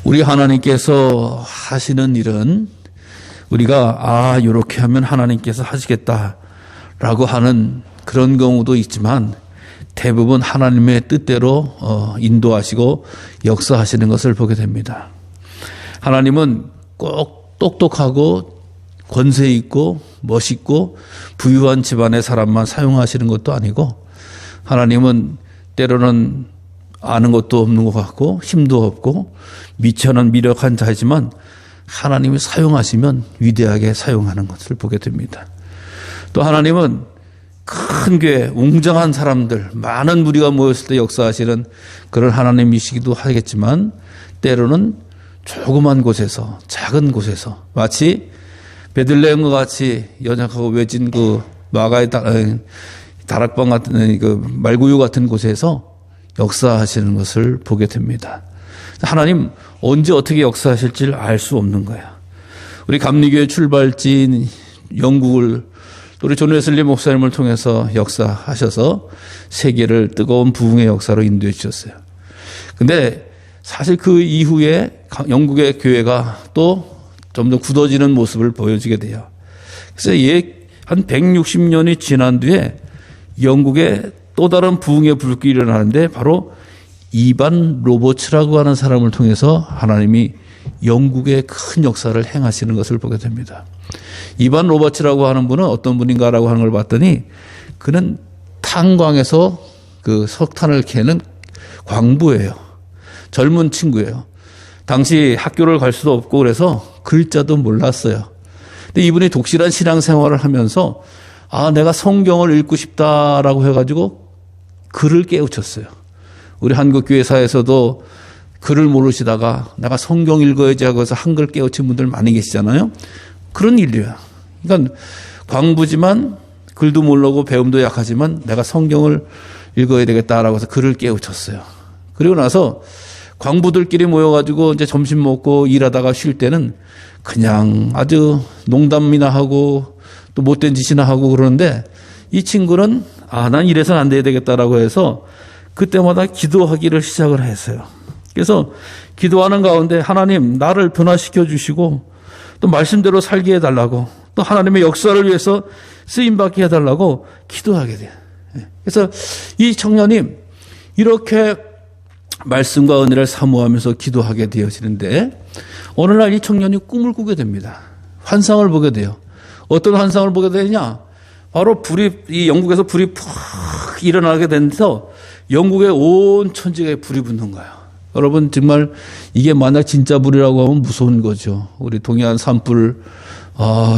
우리 하나님께서 하시는 일은 우리가 이렇게 하면 하나님께서 하시겠다라고 하는 그런 경우도 있지만 대부분 하나님의 뜻대로 인도하시고 역사하시는 것을 보게 됩니다. 하나님은 꼭 똑똑하고 권세 있고 멋있고 부유한 집안의 사람만 사용하시는 것도 아니고 하나님은 때로는 아는 것도 없는 것 같고 힘도 없고 미천한 미력한 자이지만 하나님이 사용하시면 위대하게 사용하는 것을 보게 됩니다. 또 하나님은 큰 교회, 웅장한 사람들, 많은 무리가 모였을 때 역사하시는 그런 하나님이시기도 하겠지만 때로는 조그만 곳에서, 작은 곳에서 마치 베들레헴과 같이 연약하고 외진 그 마가의 다락방 같은 그 말구유 같은 곳에서 역사하시는 것을 보게 됩니다. 하나님 언제 어떻게 역사하실지 알 수 없는 거야. 우리 감리교회 출발지인 영국을 우리 존 웨슬리 목사님을 통해서 역사하셔서 세계를 뜨거운 부흥의 역사로 인도해 주셨어요. 근데 사실 그 이후에 영국의 교회가 또 좀 더 굳어지는 모습을 보여주게 돼요. 그래서 한 160년이 지난 뒤에 영국에 또 다른 부흥의 불길이 일어나는데 바로 이반 로버츠라고 하는 사람을 통해서 하나님이 영국의 큰 역사를 행하시는 것을 보게 됩니다. 이반 로버츠라고 하는 분은 어떤 분인가라고 하는 걸 봤더니 그는 탄광에서 그 석탄을 캐는 광부예요. 젊은 친구예요. 당시 학교를 갈 수도 없고 그래서 글자도 몰랐어요. 근데 이분이 독실한 신앙생활을 하면서 내가 성경을 읽고 싶다라고 해가지고 글을 깨우쳤어요. 우리 한국교회사에서도 글을 모르시다가 내가 성경 읽어야지 하고 해서 한글 깨우친 분들 많이 계시잖아요. 그런 인류야. 그러니까 광부지만 글도 모르고 배움도 약하지만 내가 성경을 읽어야 되겠다라고 해서 글을 깨우쳤어요. 그리고 나서 광부들끼리 모여가지고 이제 점심 먹고 일하다가 쉴 때는 그냥 아주 농담이나 하고 또 못된 짓이나 하고 그러는데 이 친구는 난 이래서는 안 돼야 되겠다라고 해서 그때마다 기도하기를 시작을 했어요. 그래서 기도하는 가운데 하나님 나를 변화시켜 주시고 또 말씀대로 살게 해달라고 또 하나님의 역사를 위해서 쓰임받게 해달라고 기도하게 돼요. 그래서 이 청년이 이렇게 말씀과 은혜를 사모하면서 기도하게 되어지는데 어느 날 이 청년이 꿈을 꾸게 됩니다. 환상을 보게 돼요. 어떤 환상을 보게 되냐? 바로 이 영국에서 불이 푹 일어나게 돼서 영국의 온 천지에 불이 붙는 거예요. 여러분 정말 이게 만약 진짜 불이라고 하면 무서운 거죠. 우리 동해안 산불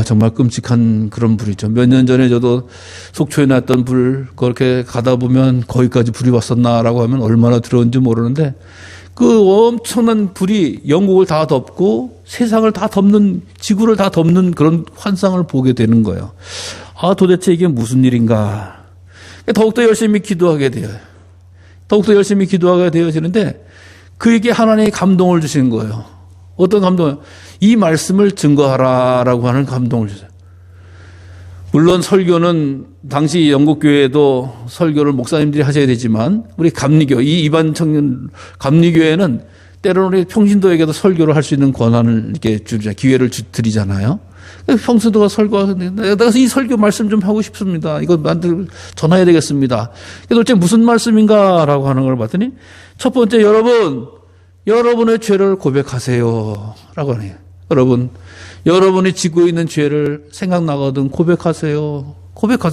정말 끔찍한 그런 불이죠. 몇 년 전에 저도 속초에 났던 불 그렇게 가다 보면 거기까지 불이 왔었나라고 하면 얼마나 들어온지 모르는데 그 엄청난 불이 영국을 다 덮고 세상을 다 덮는 지구를 다 덮는 그런 환상을 보게 되는 거예요. 도대체 이게 무슨 일인가. 더욱더 열심히 기도하게 돼요. 더욱더 열심히 기도하게 되어지는데 그에게 하나님이 감동을 주시는 거예요. 어떤 감동이요? 이 말씀을 증거하라라고 하는 감동을 주세요. 물론 설교는 당시 영국교회도 설교를 목사님들이 하셔야 되지만 우리 감리교, 이 이반 청년 감리교회는 때로는 우리 평신도에게도 설교를 할 수 있는 권한을 이렇게 기회를 드리잖아요. 평신도가 설교하는데 내가 이 설교 말씀 좀 하고 싶습니다. 이거 전해야 되겠습니다. 도대체 무슨 말씀인가라고 하는 걸 봤더니 첫 번째 여러분의 죄를 고백하세요. 라고 하네요. 여러분이 지고 있는 죄를 생각나거든 고백하세요.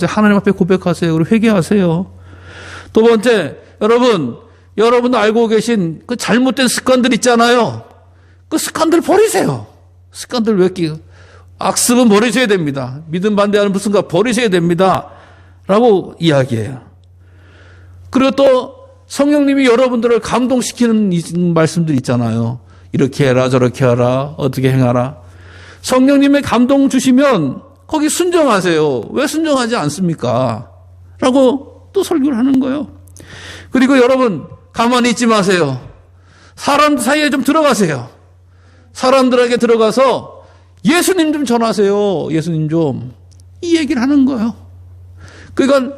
하나님 앞에 고백하세요. 그리고 회개하세요. 두 번째, 여러분 알고 계신 그 잘못된 습관들 있잖아요. 그 습관들 버리세요. 습관들 왜 악습은 버리셔야 됩니다. 믿음 반대하는 무슨 가 버리셔야 됩니다. 라고 이야기해요. 그리고 또 성령님이 여러분들을 감동시키는 말씀들 있잖아요. 이렇게 해라 저렇게 하라 어떻게 행하라. 성령님의 감동 주시면 거기 순종하세요. 왜 순종하지 않습니까? 라고 또 설교를 하는 거예요. 그리고 여러분 가만히 있지 마세요. 사람 사이에 좀 들어가세요. 사람들에게 들어가서 예수님 좀 전하세요. 예수님 좀. 이 얘기를 하는 거예요. 그러니까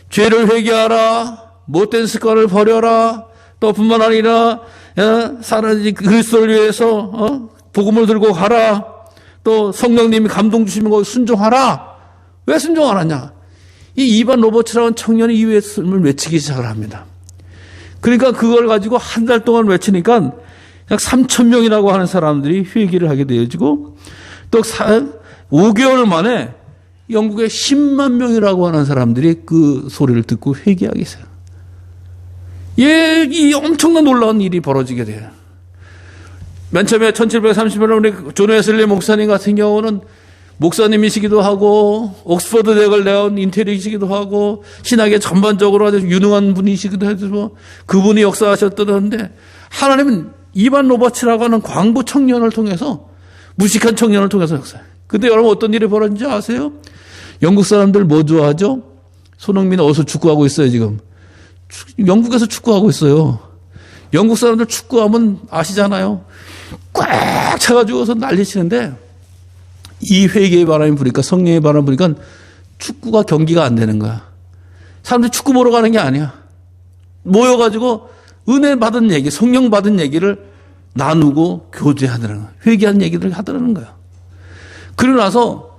죄를 회개하라. 못된 습관을 버려라. 또 뿐만 아니라 사라지 그리스도를 위해서 복음을 들고 가라. 또 성령님이 감동 주시면 거기 순종하라. 왜 순종 안 하냐? 이 이반 로버츠라는 청년이 이 말씀을 외치기 시작을 합니다. 그러니까 그걸 가지고 한 달 동안 외치니까 약 3,000명이라고 하는 사람들이 회개를 하게 되어지고 또 5개월 만에 영국에 10만 명이라고 하는 사람들이 그 소리를 듣고 회개하게 됐어요. 이 엄청난 놀라운 일이 벌어지게 돼요. 맨 처음에 1730년에 우리 존 웨슬리 목사님 같은 경우는 목사님이시기도 하고 옥스퍼드 대학을 나온 인텔이시기도 하고 신학의 전반적으로 아주 유능한 분이시기도 해서 그분이 역사하셨다는데 하나님은 이반 로버츠라고 하는 광부 청년을 통해서 무식한 청년을 통해서 역사해요. 근데 여러분 어떤 일이 벌어진지 아세요? 영국 사람들 뭐 좋아하죠? 손흥민 어디서 축구하고 있어요 지금? 영국에서 축구하고 있어요. 영국 사람들 축구하면 아시잖아요. 꽉 차가지고서 난리치는데 이 회개의 바람이 부니까 성령의 바람이 부니까 축구가 경기가 안 되는 거야. 사람들이 축구 보러 가는 게 아니야. 모여가지고 은혜 받은 얘기, 성령 받은 얘기를 나누고 교제하더라는 거야. 회개한 얘기를 하더라는 거야. 그러고 나서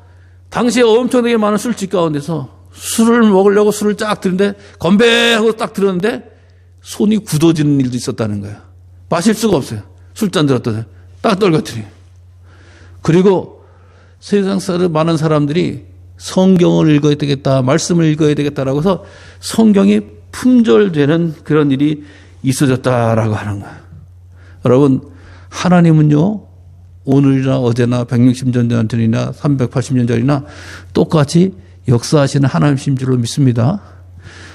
당시에 엄청나게 많은 술집 가운데서 술을 먹으려고 술을 쫙 드는데 건배하고 딱 들었는데 손이 굳어지는 일도 있었다는 거야. 마실 수가 없어요. 술잔 들었더니 딱 떨궈뜨려. 그리고 세상 사람 많은 사람들이 성경을 읽어야 되겠다, 말씀을 읽어야 되겠다라고 해서 성경이 품절되는 그런 일이 있어졌다라고 하는 거예요. 여러분, 하나님은요, 오늘이나 어제나 160년 전이나 380년 전이나 똑같이 역사하시는 하나님이신 줄로 믿습니다.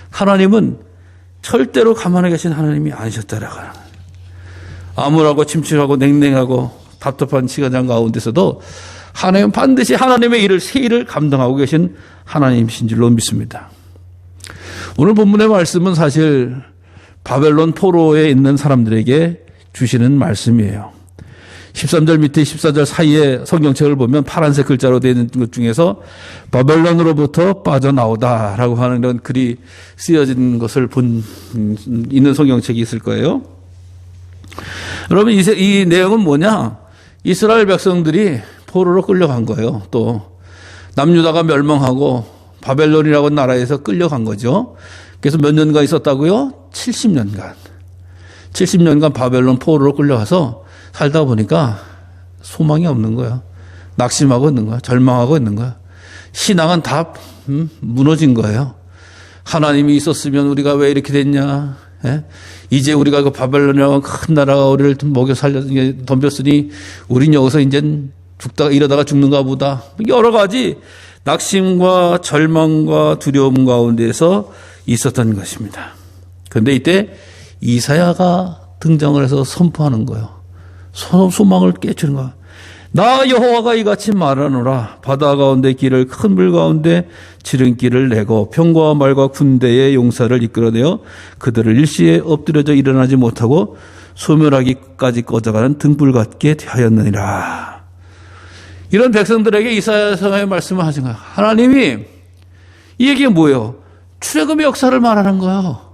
하나님은 절대로 가만히 계신 하나님이 아니셨다라고 하는 거예요. 암울하고 침침하고 냉랭하고 답답한 시간 가운데서도 하나님은 반드시 하나님의 일을, 새 일을 감당하고 계신 하나님이신 줄로 믿습니다. 오늘 본문의 말씀은 사실 바벨론 포로에 있는 사람들에게 주시는 말씀이에요. 13절 밑에 14절 사이에 성경책을 보면 파란색 글자로 되어 있는 것 중에서 바벨론으로부터 빠져나오다라고 하는 이런 글이 쓰여진 것을 있는 성경책이 있을 거예요. 여러분, 이 내용은 뭐냐? 이스라엘 백성들이 포로로 끌려간 거예요. 또 남유다가 멸망하고 바벨론이라고 하는 나라에서 끌려간 거죠. 그래서 몇 년간 있었다고요? 70년간. 70년간 바벨론 포로로 끌려가서 살다 보니까 소망이 없는 거야. 낙심하고 있는 거야. 절망하고 있는 거야. 신앙은 다 무너진 거예요. 하나님이 있었으면 우리가 왜 이렇게 됐냐. 예? 이제 우리가 그 바벨론이라고 큰 나라가 우리를 먹여 살려 덤볐으니 우린 여기서 이제 죽다가 이러다가 죽는가 보다. 여러 가지 낙심과 절망과 두려움 가운데서 있었던 것입니다. 그런데 이때 이사야가 등장을 해서 선포하는 거예요. 소망을 깨치는 거야. 나 여호와가 이같이 말하노라. 바다 가운데 길을 큰 물 가운데 지름길을 내고 병과 말과 군대의 용사를 이끌어내어 그들을 일시에 엎드려져 일어나지 못하고 소멸하기까지 꺼져가는 등불 같게 하였느니라. 이런 백성들에게 이사야서의 말씀을 하신 거예요. 하나님이 이 얘기가 뭐예요? 출애굽의 역사를 말하는 거예요.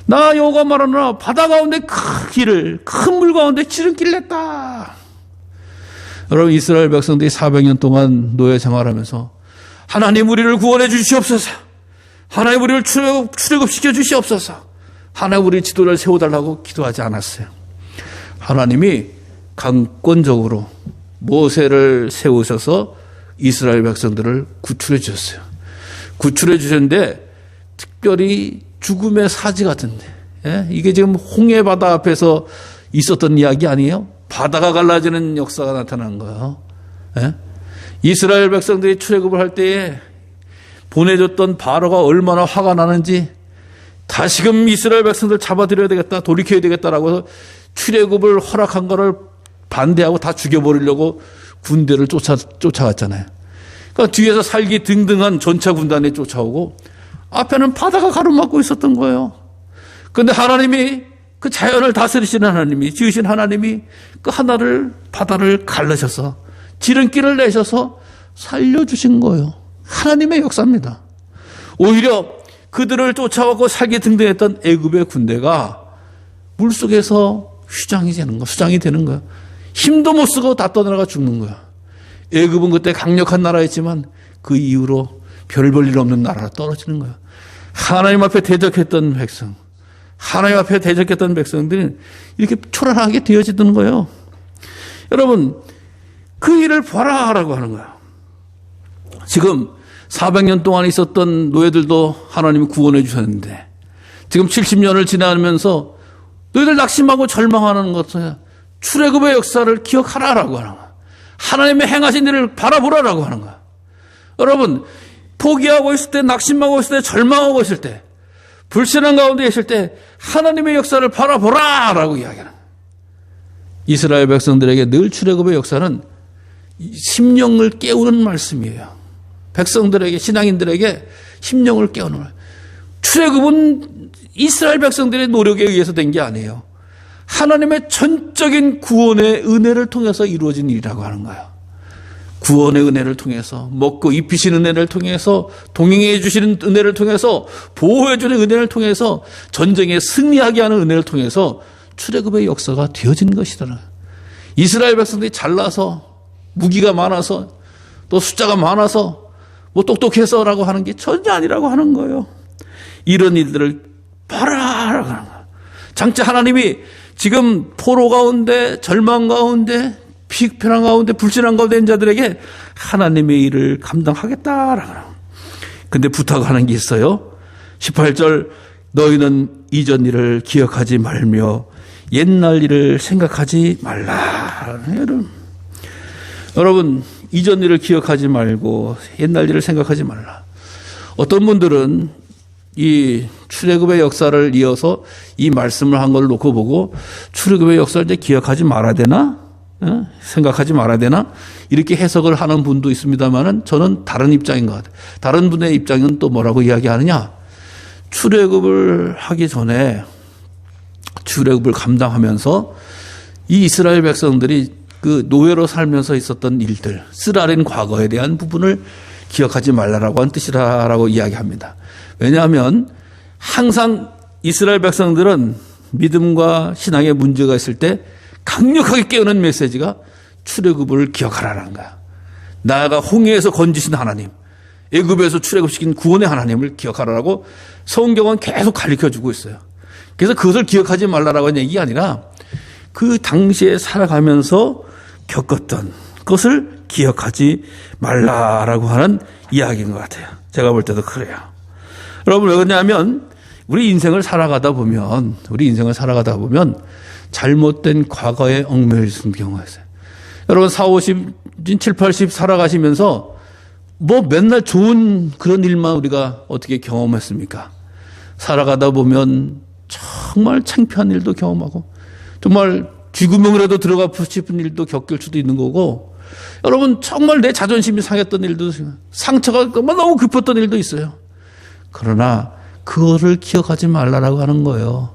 나 여호와가 말하노라. 바다 가운데 큰 물 가운데 지름길을 냈다. 여러분, 이스라엘 백성들이 400년 동안 노예 생활하면서 하나님 우리를 구원해 주시옵소서. 하나님 우리를 출애굽시켜 주시옵소서. 하나님 우리 지도를 세워달라고 기도하지 않았어요. 하나님이 강권적으로 모세를 세우셔서 이스라엘 백성들을 구출해 주셨어요. 구출해 주셨는데 특별히 죽음의 사지 같은데, 예? 이게 지금 홍해 바다 앞에서 있었던 이야기 아니에요? 바다가 갈라지는 역사가 나타난 거예요. 예? 이스라엘 백성들이 출애굽을 할 때에 보내줬던 바로가 얼마나 화가 나는지 다시금 이스라엘 백성들 잡아들여야 되겠다, 돌이켜야 되겠다라고 해서 출애굽을 허락한 거를 반대하고 다 죽여버리려고 군대를 쫓아갔잖아요. 그러니까 뒤에서 살기 등등한 전차 군단이 쫓아오고 앞에는 바다가 가로막고 있었던 거예요. 그런데 하나님이, 그 자연을 다스리시는 하나님이, 지으신 하나님이 그 바다를 갈라셔서 지름길을 내셔서 살려주신 거예요. 하나님의 역사입니다. 오히려 그들을 쫓아오고 살기 등등했던 애굽의 군대가 물속에서 수장이 되는 거야. 힘도 못 쓰고 다 떠나가 죽는 거야. 애굽은 그때 강력한 나라였지만 그 이후로 별 볼 일 없는 나라로 떨어지는 거야. 하나님 앞에 대적했던 백성, 하나님 앞에 대적했던 백성들이 이렇게 초라하게 되어지는 거예요. 여러분, 그 일을 봐라라고 하는 거야. 지금 400년 동안 있었던 노예들도 하나님이 구원해 주셨는데 지금 70년을 지나면서 너희들 낙심하고 절망하는 것은 출애굽의 역사를 기억하라라고 하는 거야. 하나님의 행하신 일을 바라보라라고 하는 거야. 여러분, 포기하고 있을 때, 낙심하고 있을 때, 절망하고 있을 때, 불신한 가운데 있을 때 하나님의 역사를 바라보라라고 이야기하는 거야. 이스라엘 백성들에게 늘 출애굽의 역사는 심령을 깨우는 말씀이에요. 백성들에게, 신앙인들에게 심령을 깨우는 거예요. 출애굽은 이스라엘 백성들의 노력에 의해서 된 게 아니에요. 하나님의 전적인 구원의 은혜를 통해서 이루어진 일이라고 하는 거예요. 구원의 은혜를 통해서, 먹고 입히시는 은혜를 통해서, 동행해 주시는 은혜를 통해서, 보호해 주는 은혜를 통해서, 전쟁에 승리하게 하는 은혜를 통해서 출애굽의 역사가 되어진 것이더라. 이스라엘 백성들이 잘나서, 무기가 많아서, 또 숫자가 많아서, 뭐 똑똑해서라고 하는 게 전혀 아니라고 하는 거예요. 이런 일들을 봐라라고 하는 거예요. 장차 하나님이 지금 포로 가운데, 절망 가운데, 비편한 가운데, 불신한 가운데 있는 자들에게 하나님의 일을 감당하겠다라고 하는 거예요. 근데 부탁하는 게 있어요. 18절, 너희는 이전 일을 기억하지 말며 옛날 일을 생각하지 말라. 여러분, 이전 일을 기억하지 말고 옛날 일을 생각하지 말라. 어떤 분들은 이 출애굽의 역사를 이어서 이 말씀을 한 걸 놓고 보고 출애굽의 역사를 이제 기억하지 말아야 되나? 생각하지 말아야 되나? 이렇게 해석을 하는 분도 있습니다만은 저는 다른 입장인 것 같아요. 다른 분의 입장은 또 뭐라고 이야기하느냐? 출애굽을 하기 전에 출애굽을 감당하면서 이 이스라엘 백성들이 그 노예로 살면서 있었던 일들, 쓰라린 과거에 대한 부분을 기억하지 말라라고 하는 뜻이라고 이야기합니다. 왜냐하면 항상 이스라엘 백성들은 믿음과 신앙에 문제가 있을 때 강력하게 깨우는 메시지가 출애굽을 기억하라는 거야. 나아가 홍해에서 건지신 하나님, 애굽에서 출애굽시킨 구원의 하나님을 기억하라고 성경은 계속 가르쳐주고 있어요. 그래서 그것을 기억하지 말라라고 하는 얘기가 아니라 그 당시에 살아가면서 겪었던 것을 기억하지 말라라고 하는 이야기인 것 같아요. 제가 볼 때도 그래요. 여러분, 왜 그러냐면 우리 인생을 살아가다 보면 잘못된 과거에 얽매여 있는 경우가 있어요. 여러분 40, 50, 80 살아가시면서 뭐 맨날 좋은 그런 일만 우리가 어떻게 경험했습니까? 살아가다 보면 정말 창피한 일도 경험하고 정말 쥐구멍이라도 들어가 싶은 일도 겪을 수도 있는 거고, 여러분 정말 내 자존심이 상했던 일도, 상처가 너무 깊었던 일도 있어요. 그러나 그거를 기억하지 말라라고 하는 거예요.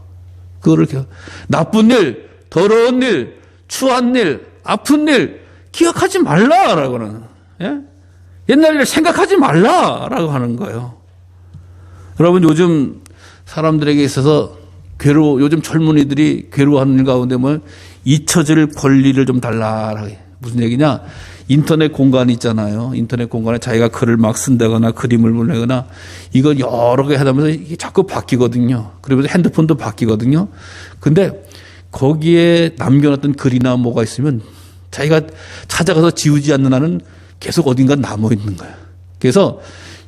나쁜 일, 더러운 일, 추한 일, 아픈 일 기억하지 말라라고는, 예? 옛날 일을 생각하지 말라라고 하는 거예요. 여러분, 요즘 사람들에게 있어서 요즘 젊은이들이 괴로워하는 일 가운데 뭐 잊혀질 권리를 좀 달라. 무슨 얘기냐? 인터넷 공간이 있잖아요. 인터넷 공간에 자기가 글을 막 쓴다거나 그림을 보내거나 이걸 여러 개 하다 보면서 이게 자꾸 바뀌거든요. 그러면서 핸드폰도 바뀌거든요. 근데 거기에 남겨놨던 글이나 뭐가 있으면 자기가 찾아가서 지우지 않는 한은 계속 어딘가 남아 있는 거야. 그래서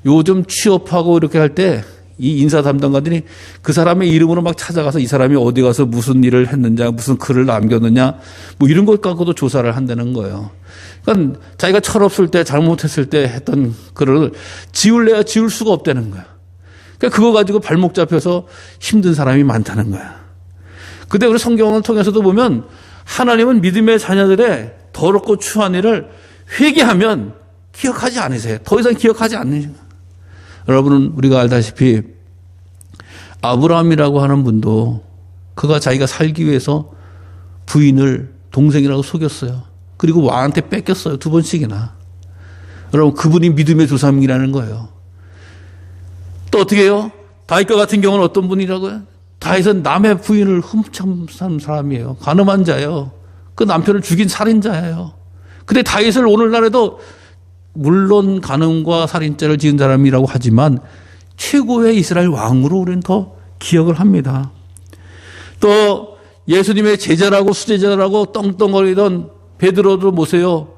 요즘 취업하고 이렇게 할 때 이 인사 담당관들이 그 사람의 이름으로 막 찾아가서 이 사람이 어디 가서 무슨 일을 했느냐, 무슨 글을 남겼느냐, 뭐 이런 것 갖고도 조사를 한다는 거예요. 그러니까 자기가 철없을 때, 잘못했을 때 했던 글을 지울래야 지울 수가 없다는 거야. 그러니까 그거 가지고 발목 잡혀서 힘든 사람이 많다는 거야. 근데 우리 성경을 통해서도 보면 하나님은 믿음의 자녀들의 더럽고 추한 일을 회개하면 기억하지 않으세요. 더 이상 기억하지 않으세요. 여러분은 우리가 알다시피 아브라함이라고 하는 분도 그가 자기가 살기 위해서 부인을 동생이라고 속였어요. 그리고 왕한테 뺏겼어요. 2번씩이나. 여러분, 그분이 믿음의 조상이라는 거예요. 또 어떻게 해요? 다윗과 같은 경우는 어떤 분이라고요? 다윗은 남의 부인을 훔쳐산 사람이에요. 간음한 자예요. 그 남편을 죽인 살인자예요. 근데 다윗을 오늘날에도 물론 간음과 살인죄를 지은 사람이라고 하지만 최고의 이스라엘 왕으로 우리는 더 기억을 합니다. 또 예수님의 제자라고 수제자라고 떵떵거리던 베드로도 보세요.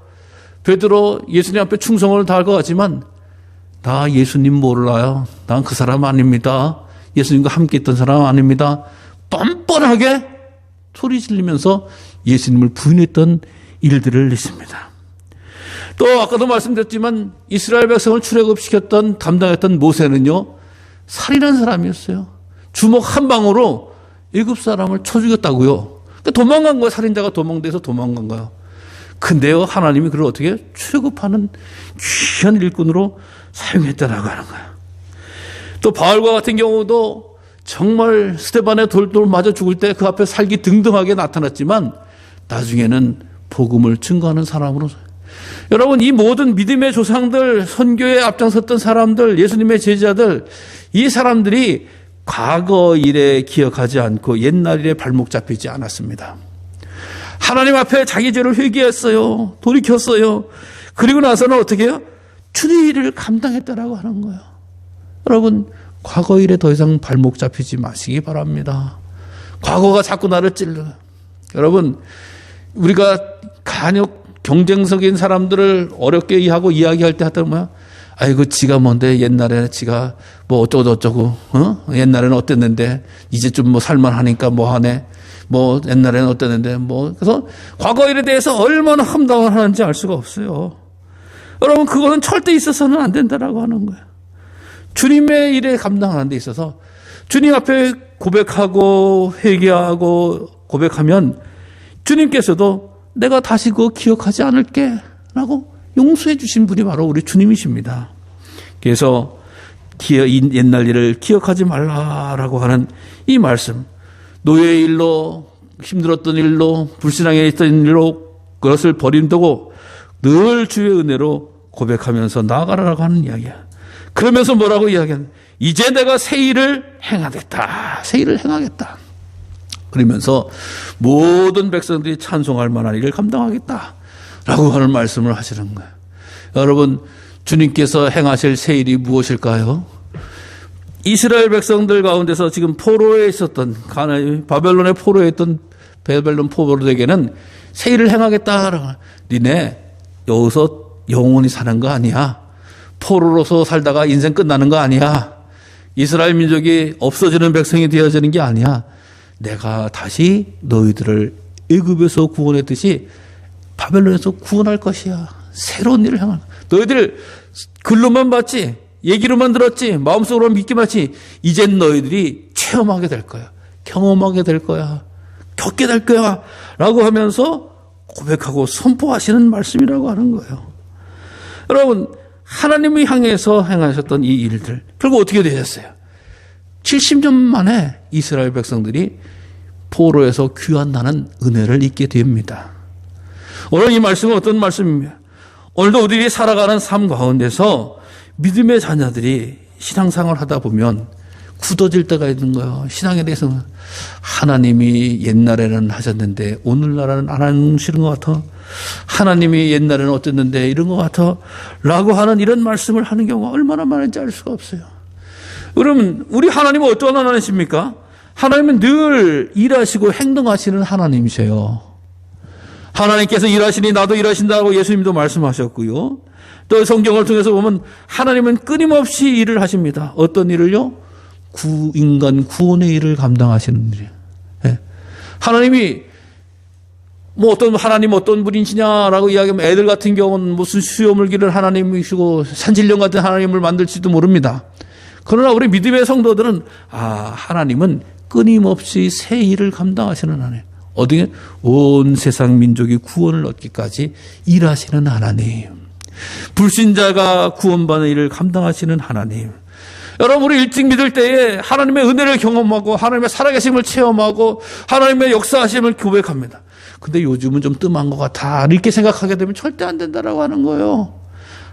베드로 예수님 앞에 충성을 다할 것 같지만 나 예수님 몰라요. 난 그 사람 아닙니다. 예수님과 함께 있던 사람 아닙니다. 뻔뻔하게 소리 지르면서 예수님을 부인했던 일들을 있습니다. 또 아까도 말씀드렸지만 이스라엘 백성을 출애굽시켰던 담당했던 모세는요. 살인한 사람이었어요. 주먹 한 방으로 애굽 사람을 쳐 죽였다고요. 그러니까 도망간 거예요. 살인자가 도망돼서 도망간 거예요. 근데요. 하나님이 그를 어떻게 출애굽하는 귀한 일꾼으로 사용했다라고 하는 거예요. 또 바울과 같은 경우도 정말 스데반에 돌돌 맞아 죽을 때 그 앞에 살기 등등하게 나타났지만 나중에는 복음을 증거하는 사람으로. 여러분 이 모든 믿음의 조상들, 선교에 앞장섰던 사람들, 예수님의 제자들, 이 사람들이 과거 일에 기억하지 않고 옛날 일에 발목 잡히지 않았습니다. 하나님 앞에 자기 죄를 회개했어요. 돌이켰어요. 그리고 나서는 어떻게 해요? 주의 일을 감당했다라고 하는 거예요. 여러분 과거 일에 더 이상 발목 잡히지 마시기 바랍니다. 과거가 자꾸 나를 찔러요. 여러분 우리가 간혹 경쟁적인 사람들을 어렵게 이해하고 이야기할 때 하다 보면 아이고 지가 뭔데 옛날에 지가 뭐 어쩌고 저쩌고 옛날에는 어땠는데 이제 좀 뭐 살만하니까 뭐 하네 뭐 옛날에는 어땠는데 뭐 그래서 과거 일에 대해서 얼마나 함당을 하는지 알 수가 없어요. 여러분 그거는 절대 있어서는 안 된다라고 하는 거예요. 주님의 일에 감당하는 데 있어서 주님 앞에 고백하고 회개하고 고백하면 주님께서도 내가 다시 그거 기억하지 않을게 라고 용서해 주신 분이 바로 우리 주님이십니다. 그래서 옛날 일을 기억하지 말라라고 하는 이 말씀, 노예의 일로 힘들었던 일로 불신앙에 있던 일로 그것을 버린다고 늘 주의 은혜로 고백하면서 나아가라고 하는 이야기야. 그러면서 뭐라고 이야기하는? 이제 내가 새 일을 행하겠다. 새 일을 행하겠다. 그러면서 모든 백성들이 찬송할 만한 일을 감당하겠다. 라고 하는 말씀을 하시는 거예요. 여러분, 주님께서 행하실 새 일이 무엇일까요? 이스라엘 백성들 가운데서 지금 포로에 있었던, 바벨론의 포로에 있던 바벨론 포로들에게는 새 일을 행하겠다. 니네 여기서 영원히 사는 거 아니야. 포로로서 살다가 인생 끝나는 거 아니야. 이스라엘 민족이 없어지는 백성이 되어지는 게 아니야. 내가 다시 너희들을 애굽에서 구원했듯이 바벨론에서 구원할 것이야. 새로운 일을 행할. 너희들 글로만 봤지, 얘기로만 들었지, 마음속으로 믿기만 했지. 이젠 너희들이 체험하게 될 거야. 경험하게 될 거야. 겪게 될 거야. 라고 하면서 고백하고 선포하시는 말씀이라고 하는 거예요. 여러분, 하나님을 향해서 행하셨던 이 일들, 결국 어떻게 되셨어요? 70년 만에 이스라엘 백성들이 포로에서 귀환하는 은혜를 잊게 됩니다. 오늘 이 말씀은 어떤 말씀입니까? 오늘도 우리들이 살아가는 삶 가운데서 믿음의 자녀들이 신앙생활을 하다 보면 굳어질 때가 있는 거예요. 신앙에 대해서는 하나님이 옛날에는 하셨는데 오늘날은 안 하시는 것 같아. 하나님이 옛날에는 어땠는데 이런 것 같아. 라고 하는 이런 말씀을 하는 경우가 얼마나 많은지 알 수가 없어요. 그러면 우리 하나님은 어떤 하나님이십니까? 하나님은 늘 일하시고 행동하시는 하나님이세요. 하나님께서 일하시니 나도 일하신다고 예수님도 말씀하셨고요. 또 성경을 통해서 보면 하나님은 끊임없이 일을 하십니다. 어떤 일을요? 인간 구원의 일을 감당하시는 일이에요. 네. 하나님이 뭐 하나님 어떤 분이시냐라고 이야기하면 애들 같은 경우는 무슨 수염을 기를 하나님이시고 산질령 같은 하나님을 만들지도 모릅니다. 그러나 우리 믿음의 성도들은 하나님은 끊임없이 새 일을 감당하시는 하나님. 어디에 온 세상 민족이 구원을 얻기까지 일하시는 하나님. 불신자가 구원받는 일을 감당하시는 하나님. 여러분 우리 일찍 믿을 때에 하나님의 은혜를 경험하고 하나님의 살아계심을 체험하고 하나님의 역사하심을 고백합니다. 근데 요즘은 좀 뜸한 것 같아. 이렇게 생각하게 되면 절대 안 된다라고 하는 거예요.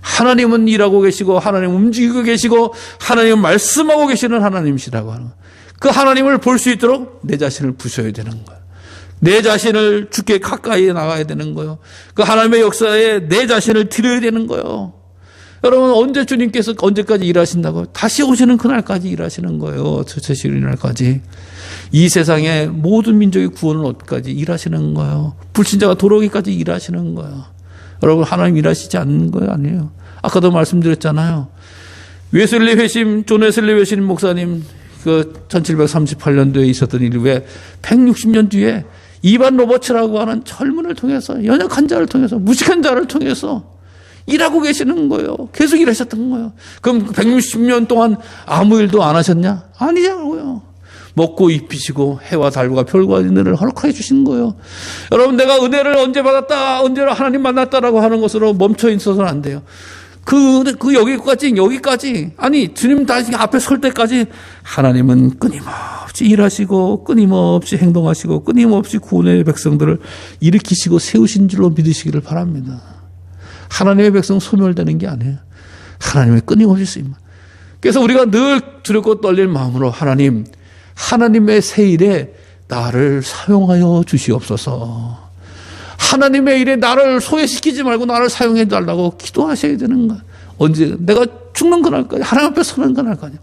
하나님은 일하고 계시고 하나님은 움직이고 계시고 하나님은 말씀하고 계시는 하나님이시라고 하는 거예요. 그 하나님을 볼 수 있도록 내 자신을 부셔야 되는 거예요. 내 자신을 주께 가까이 나가야 되는 거예요. 그 하나님의 역사에 내 자신을 드려야 되는 거예요. 여러분, 언제 주님께서 언제까지 일하신다고? 다시 오시는 그날까지 일하시는 거예요. 주체시는 날까지. 이 세상의 모든 민족의 구원은 어디까지 일하시는 거예요. 불신자가 돌아오기까지 일하시는 거예요. 여러분, 하나님 일하시지 않는 거예요? 아니에요. 아까도 말씀드렸잖아요. 웨슬리 회심, 존 웨슬리 회심 목사님, 그 1738년도에 있었던 일 후에 160년 뒤에 이반 로버츠라고 하는 젊은을 통해서, 연약한 자를 통해서, 무식한 자를 통해서 일하고 계시는 거예요. 계속 일하셨던 거예요. 그럼 160년 동안 아무 일도 안 하셨냐? 아니냐고요. 먹고 입히시고 해와 달과 별과 은혜를 허락해 주신 거예요. 여러분, 내가 은혜를 언제 받았다, 언제 하나님 만났다라고 하는 것으로 멈춰 있어서는 안 돼요. 여기까지. 아니, 주님 다시 앞에 설 때까지 하나님은 끊임없이 일하시고, 끊임없이 행동하시고, 끊임없이 구원의 백성들을 일으키시고 세우신 줄로 믿으시기를 바랍니다. 하나님의 백성 소멸되는 게 아니에요. 하나님의 끊임없이 쓰임. 그래서 우리가 늘 두렵고 떨릴 마음으로 하나님의 새 일에 나를 사용하여 주시옵소서. 하나님의 일에 나를 소외시키지 말고 나를 사용해 달라고 기도하셔야 되는 거야. 언제 내가 죽는 그날까지, 하나님 앞에 서는 그날까지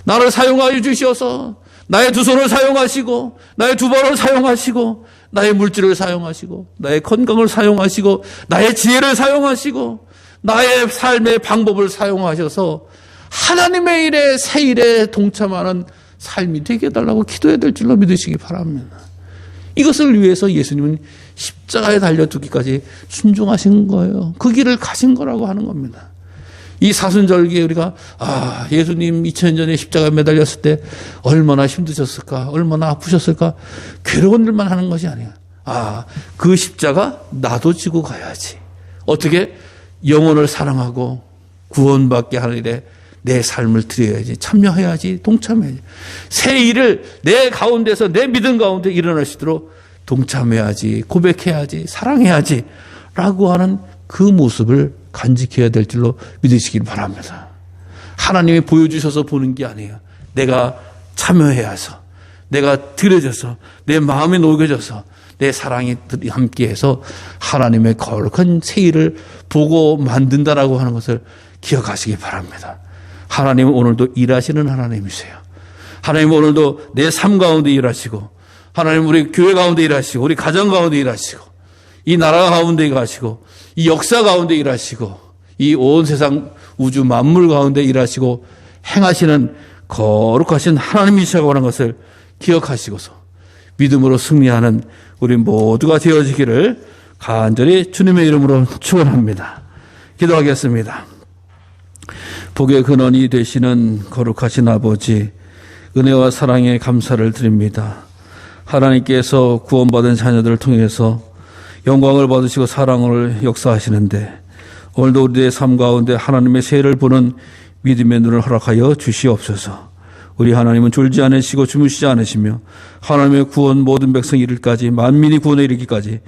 나를 사용하여 주시어서 나의 두 손을 사용하시고, 나의 두 발을 사용하시고, 나의 물질을 사용하시고, 나의 건강을 사용하시고, 나의 지혜를 사용하시고, 나의 삶의 방법을 사용하셔서 하나님의 일에, 새 일에 동참하는 삶이 되게 해달라고 기도해야 될 줄로 믿으시기 바랍니다. 이것을 위해서 예수님은 십자가에 달려두기까지 순종하신 거예요. 그 길을 가신 거라고 하는 겁니다. 이 사순절기에 우리가 예수님 2000년 전에 십자가에 매달렸을 때 얼마나 힘드셨을까, 얼마나 아프셨을까, 괴로운 일만 하는 것이 아니에요. 그 십자가 나도 지고 가야지. 어떻게? 영혼을 사랑하고 구원받게 하는 일에 내 삶을 드려야지, 참여해야지, 동참해야지. 새 일을 내 가운데서, 내 믿음 가운데 일어날 수 있도록 동참해야지, 고백해야지, 사랑해야지 라고 하는 그 모습을 간직해야 될 줄로 믿으시길 바랍니다. 하나님이 보여주셔서 보는 게 아니에요. 내가 참여해야서, 내가 들여져서, 내 마음이 녹여져서, 내 사랑이 함께해서 하나님의 거룩한 새 일을 보고 만든다라고 하는 것을 기억하시기 바랍니다. 하나님은 오늘도 일하시는 하나님이세요. 하나님은 오늘도 내 삶 가운데 일하시고, 하나님은 우리 교회 가운데 일하시고, 우리 가정 가운데 일하시고, 이 나라 가운데 일하시고, 이 역사 가운데 일하시고, 이 온 세상 우주 만물 가운데 일하시고 행하시는 거룩하신 하나님이시라고 하는 것을 기억하시고서 믿음으로 승리하는 우리 모두가 되어지기를 간절히 주님의 이름으로 축원합니다. 기도하겠습니다. 복의 근원이 되시는 거룩하신 아버지, 은혜와 사랑에 감사를 드립니다. 하나님께서 구원받은 자녀들을 통해서 영광을 받으시고 사랑을 역사하시는데, 오늘도 우리의 삶 가운데 하나님의 세를 보는 믿음의 눈을 허락하여 주시옵소서. 우리 하나님은 졸지 않으시고 주무시지 않으시며 하나님의 구원 모든 백성 이르기까지, 만민이 구원에 이르기까지